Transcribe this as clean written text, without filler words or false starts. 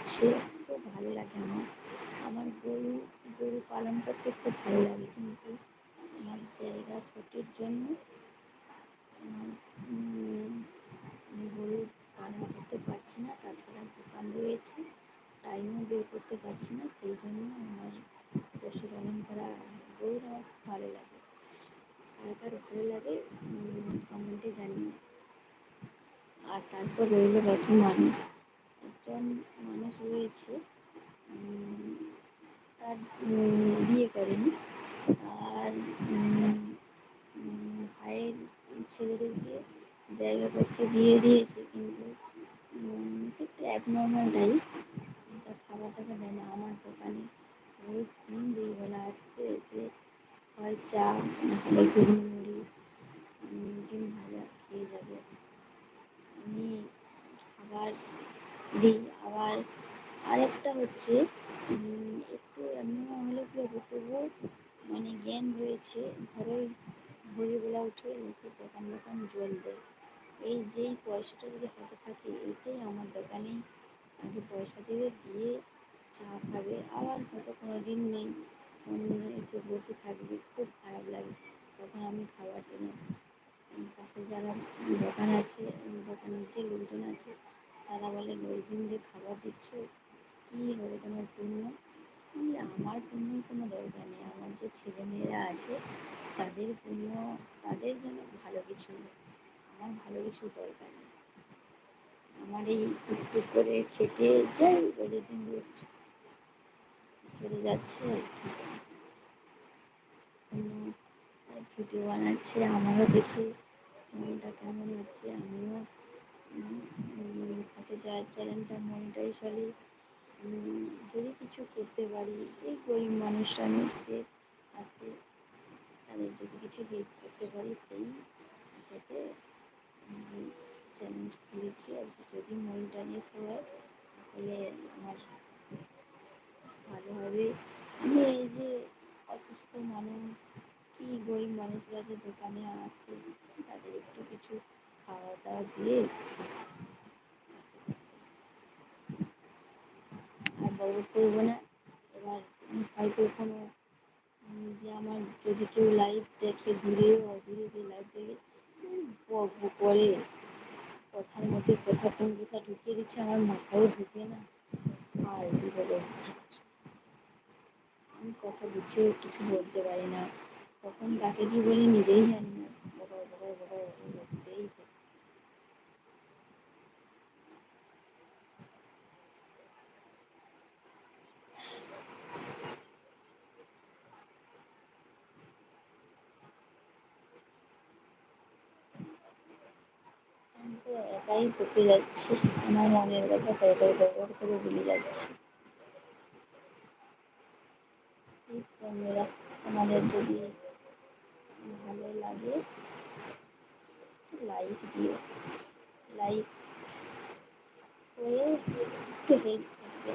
যাচ্ছে, খুব ভালো লাগে আমার। আমার গরু গরু পালন করতে খুব ভালো লাগে, কিন্তু আমার জায়গা ছোটোর জন্য আমার আমি গরু পালন করতে পারছি না। তাছাড়া দোকান রয়েছে, টাইমও বের করতে পারছি না, সেই জন্য আমার পশুপালন করা। গরু আমার খুব ভালো লাগে। কার কার ভালো লাগে কমেন্টে জানিয়ে। আর তারপর রইল বাকি মানুষ। একজন মানুষ রয়েছে, তার বিয়ে করেনি, আর ভাইয়ের ছেলেদেরকে জায়গাপত্র দিয়ে দিয়েছে, কিন্তু সে একটু অ্যাবনর্মাল টাইপ। তার খাবার টাবার দেয় না। আমার দোকানে রোজ দিন দুইবেলা আসবে, এসে হয় চা নাহলে ঘুগনি মুড়ি ডিম ভাজা খেয়ে যাবে। আমি খাবার দিই। আবার আরেকটা হচ্ছে, একটু এমন হলে কি হবে, তবুও মানে জ্ঞান রয়েছে, ঘরে ভোরবেলা উঠে লোকে দোকান দোকান জল দেয়। এই যেই পয়সাটা যদি হাতে থাকে, এসেই আমার দোকানেই আগে পয়সা দেবে, দিয়ে চা খাবে, আবার হয়তো কোনো দিন নেই, অন্য এসে বসে থাকবে, খুব খারাপ লাগে। তখন আমি খাবার এনে পাশে যারা দোকান আছে, দোকানের যে লোকজন আছে, তারা বলে ওই দিন যে খাবার দিচ্ছ কী হবে তোমার পুণ্য? আমার পুণ্যর কোনো দরকার নেই। আমার যে ছেলেমেয়েরা আছে তাদের পুণ্য, তাদের জন্য ভালো কিছু নেই। আমার ভালো কিছু দরকার নেই। আমার এই টুকটুক করে খেটে যাই, রোজের দিন রোজ চলে যাচ্ছে আর কি। ভিডিও বানাচ্ছে, আমারও দেখে মনটা কেমন হচ্ছে। আমিও হচ্ছে চ্যানেলটা মনিটাইজ হলে যদি কিছু করতে পারি, এই গরিব মানুষ টানুষ যে আছে তাদের যদি কিছু হেল্প করতে পারি, সেই আশাতে চ্যালেঞ্জ খুলেছি আর কি। যদি মনিটাইজ হয় তাহলে আমার ভালো হবে। আমি এই যে অসুস্থ মানুষ, কি গরিব মানুষরা যে দোকানে আসে, তাদের একটু কিছু খাওয়া দাওয়া দিয়ে আর বড় করবো না। এবার হয়তো কোনো যে আমার যদি কেউ লাইভ দেখে, দূরে অদূরে যে লাইভ দেখে পরে কথার মধ্যে কথা, কোন কথা ঢুকিয়ে দিচ্ছে আমার মাথাও ঢুকে না। আর কি বলে, আমি কথা বুঝিয়ে কিছু বলতে পারি না, কখন কাকে কি বলি নিজেই জানি না। বকার বকার বকার বলতেই থাকে। আমি তো একাই বকে যাচ্ছি, আমার মনের কথা গড়গড় করে বলে যাচ্ছি। প্লিজ বন্ধুরা, তোমাদের যদি ভালো লাগে লাইক দিও, লাইক করে একটু হেল্প করবে।